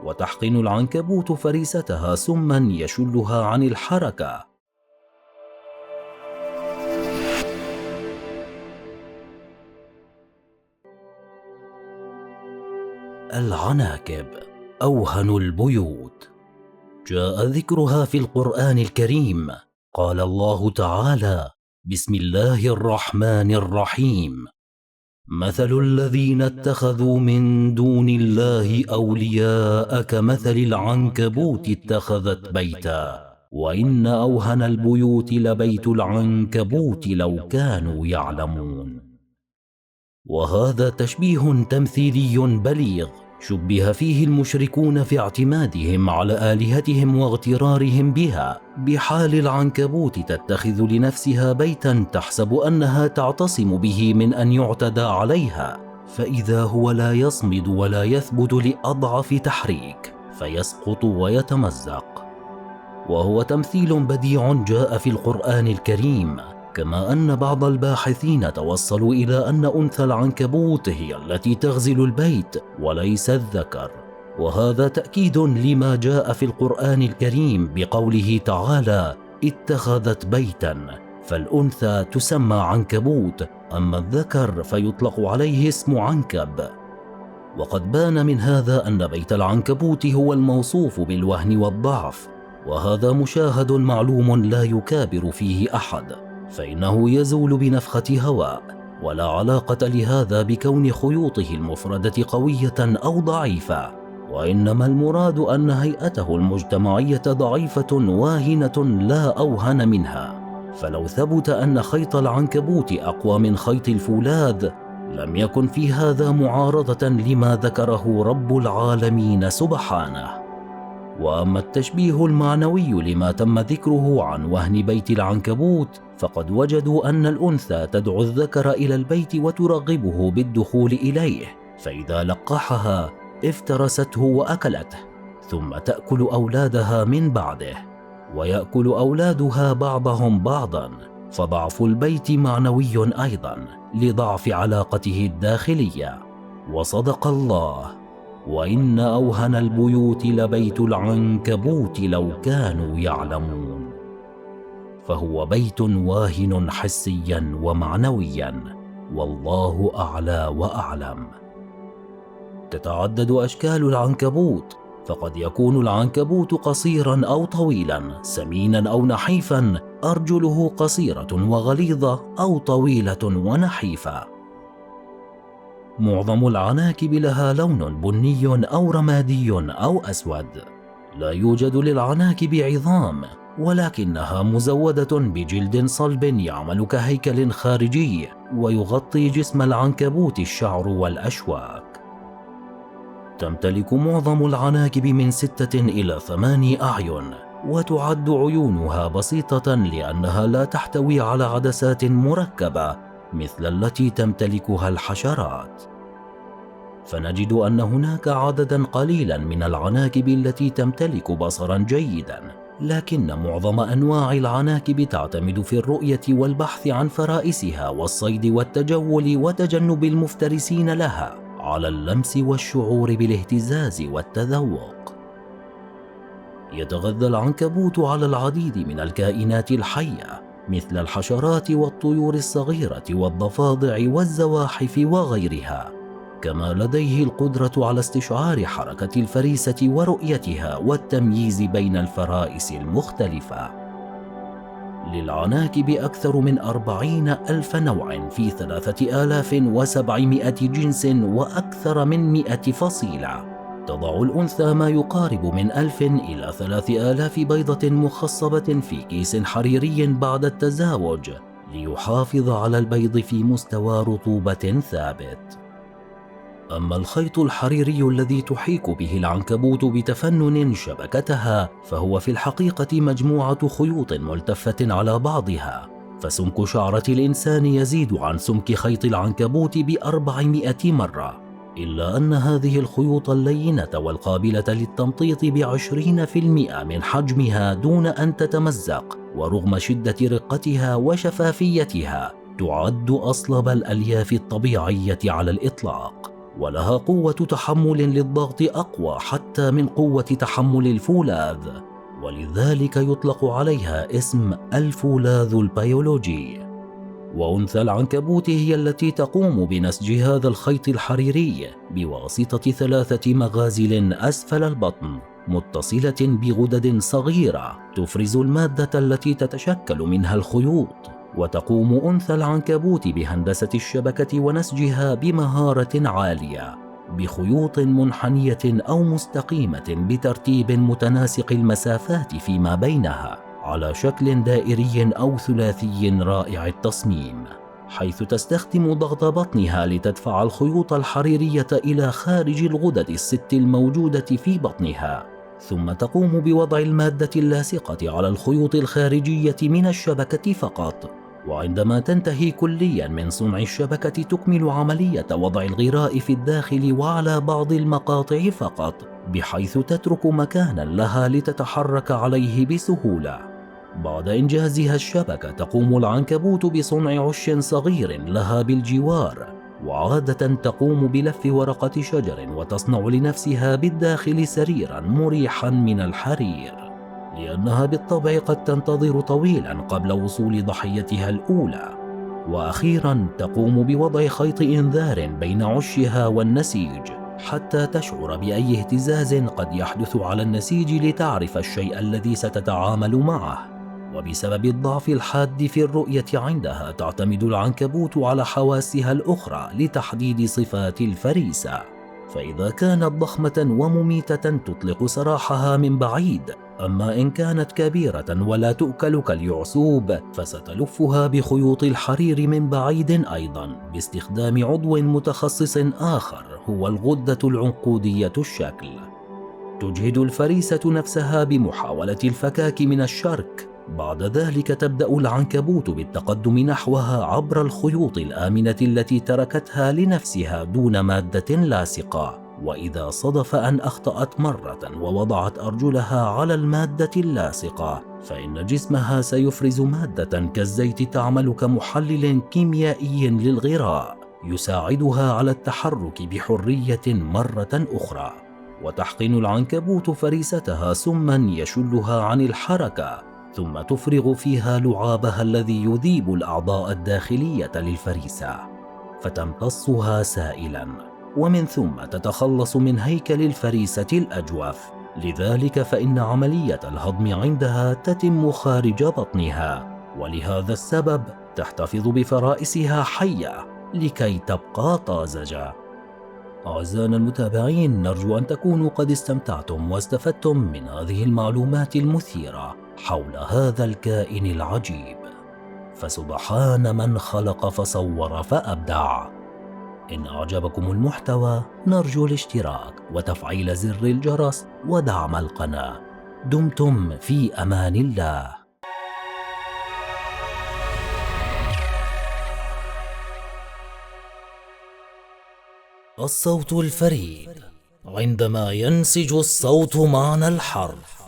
وتحقن العنكبوت فريستها سما يشلها عن الحركة. العناكب أوهن البيوت. جاء ذكرها في القرآن الكريم. قال الله تعالى: بسم الله الرحمن الرحيم: مثل الذين اتخذوا من دون الله أولياء كمثل العنكبوت اتخذت بيتا وإن أوهن البيوت لبيت العنكبوت لو كانوا يعلمون. وهذا تشبيه تمثيلي بليغ شبه فيه المشركون في اعتمادهم على آلهتهم واغترارهم بها، بحال العنكبوت تتخذ لنفسها بيتا تحسب أنها تعتصم به من أن يعتدى عليها، فإذا هو لا يصمد ولا يثبت لأضعف تحريك فيسقط ويتمزق. وهو تمثيل بديع جاء في القرآن الكريم، كما أن بعض الباحثين توصلوا إلى أن أنثى العنكبوت هي التي تغزل البيت وليس الذكر، وهذا تأكيد لما جاء في القرآن الكريم بقوله تعالى: اتخذت بيتا، فالأنثى تسمى عنكبوت، أما الذكر فيطلق عليه اسم عنكب. وقد بان من هذا أن بيت العنكبوت هو الموصوف بالوهن والضعف، وهذا مشاهد معلوم لا يكابر فيه أحد، فإنه يزول بنفخة هواء، ولا علاقة لهذا بكون خيوطه المفردة قوية أو ضعيفة، وإنما المراد أن هيئته المجتمعية ضعيفة واهنة لا أوهن منها. فلو ثبت أن خيط العنكبوت أقوى من خيط الفولاذ لم يكن في هذا معارضة لما ذكره رب العالمين سبحانه. وأما التشبيه المعنوي لما تم ذكره عن وهن بيت العنكبوت، فقد وجدوا أن الأنثى تدعو الذكر إلى البيت وترغبه بالدخول إليه، فإذا لقحها افترسته وأكلته، ثم تأكل أولادها من بعده، ويأكل أولادها بعضهم بعضا، فضعف البيت معنوي أيضا لضعف علاقته الداخلية. وصدق الله: وإن أوهن البيوت لبيت العنكبوت لو كانوا يعلمون. فهو بيت واهن حسيا ومعنويا، والله أعلى وأعلم. تتعدد أشكال العنكبوت، فقد يكون العنكبوت قصيرا أو طويلا، سمينا أو نحيفا، أرجله قصيرة وغليظة أو طويلة ونحيفة. معظم العناكب لها لون بني أو رمادي أو أسود. لا يوجد للعناكب عظام، ولكنها مزودة بجلد صلب يعمل كهيكل خارجي، ويغطي جسم العنكبوت الشعر والأشواك. تمتلك معظم العناكب من 6 إلى 8 أعين، وتعد عيونها بسيطة لأنها لا تحتوي على عدسات مركبة مثل التي تمتلكها الحشرات. فنجد أن هناك عددا قليلا من العناكب التي تمتلك بصرا جيدا، لكن معظم أنواع العناكب تعتمد في الرؤية والبحث عن فرائسها والصيد والتجول وتجنب المفترسين لها على اللمس والشعور بالاهتزاز والتذوق. يتغذى العنكبوت على العديد من الكائنات الحية مثل الحشرات والطيور الصغيرة والضفادع والزواحف وغيرها، كما لديه القدرة على استشعار حركة الفريسة ورؤيتها والتمييز بين الفرائس المختلفة. للعناكب أكثر من 40,000 نوع في 3700 جنس وأكثر من 100 فصيلة. تضع الأنثى ما يقارب من 1000 إلى 3000 بيضة مخصبة في كيس حريري بعد التزاوج، ليحافظ على البيض في مستوى رطوبة ثابت. أما الخيط الحريري الذي تحيك به العنكبوت بتفنن شبكتها، فهو في الحقيقة مجموعة خيوط ملتفة على بعضها، فسمك شعرة الإنسان يزيد عن سمك خيط العنكبوت ب400 مرة، إلا أن هذه الخيوط اللينة والقابلة للتمطيط ب20% من حجمها دون أن تتمزق، ورغم شدة رقتها وشفافيتها تعد أصلب الألياف الطبيعية على الإطلاق. ولها قوة تحمل للضغط أقوى حتى من قوة تحمل الفولاذ، ولذلك يطلق عليها اسم الفولاذ البيولوجي. وأنثى العنكبوت هي التي تقوم بنسج هذا الخيط الحريري بواسطة 3 مغازل أسفل البطن متصلة بغدد صغيرة تفرز المادة التي تتشكل منها الخيوط. وتقوم أنثى العنكبوت بهندسة الشبكة ونسجها بمهارة عالية بخيوط منحنية أو مستقيمة بترتيب متناسق المسافات فيما بينها على شكل دائري أو ثلاثي رائع التصميم، حيث تستخدم ضغط بطنها لتدفع الخيوط الحريرية إلى خارج الغدد ال6 الموجودة في بطنها، ثم تقوم بوضع المادة اللاصقة على الخيوط الخارجية من الشبكة فقط. وعندما تنتهي كليا من صنع الشبكة تكمل عملية وضع الغراء في الداخل وعلى بعض المقاطع فقط، بحيث تترك مكانا لها لتتحرك عليه بسهولة. بعد إنجازها الشبكة تقوم العنكبوت بصنع عش صغير لها بالجوار، وعادة تقوم بلف ورقة شجر وتصنع لنفسها بالداخل سريرا مريحا من الحرير، لأنها بالطبع قد تنتظر طويلا قبل وصول ضحيتها الأولى. وأخيرا تقوم بوضع خيط إنذار بين عشها والنسيج حتى تشعر بأي اهتزاز قد يحدث على النسيج لتعرف الشيء الذي ستتعامل معه. وبسبب الضعف الحاد في الرؤية عندها تعتمد العنكبوت على حواسها الأخرى لتحديد صفات الفريسة، فإذا كانت ضخمة ومميتة تطلق سراحها من بعيد، أما إن كانت كبيرة ولا تؤكل كاليعسوب فستلفها بخيوط الحرير من بعيد أيضا باستخدام عضو متخصص آخر هو الغدة العنقودية الشكل. تجهد الفريسة نفسها بمحاولة الفكاك من الشرك. بعد ذلك تبدأ العنكبوت بالتقدم نحوها عبر الخيوط الآمنة التي تركتها لنفسها دون مادة لاصقة. وإذا صدف أن أخطأت مرة ووضعت أرجلها على المادة اللاصقة فإن جسمها سيفرز مادة كالزيت تعمل كمحلل كيميائي للغراء يساعدها على التحرك بحرية مرة أخرى. وتحقن العنكبوت فريستها سما يشلها عن الحركة، ثم تفرغ فيها لعابها الذي يذيب الأعضاء الداخلية للفريسة، فتمتصها سائلا، ومن ثم تتخلص من هيكل الفريسة الأجوف. لذلك فإن عملية الهضم عندها تتم خارج بطنها، ولهذا السبب تحتفظ بفرائسها حية لكي تبقى طازجة. أعزائنا المتابعين، نرجو أن تكونوا قد استمتعتم واستفدتم من هذه المعلومات المثيرة حول هذا الكائن العجيب. فسبحان من خلق فصور فأبدع. إن أعجبكم المحتوى نرجو الاشتراك وتفعيل زر الجرس ودعم القناة. دمتم في أمان الله. الصوت الفريد. عندما ينسج الصوت معنى الحرف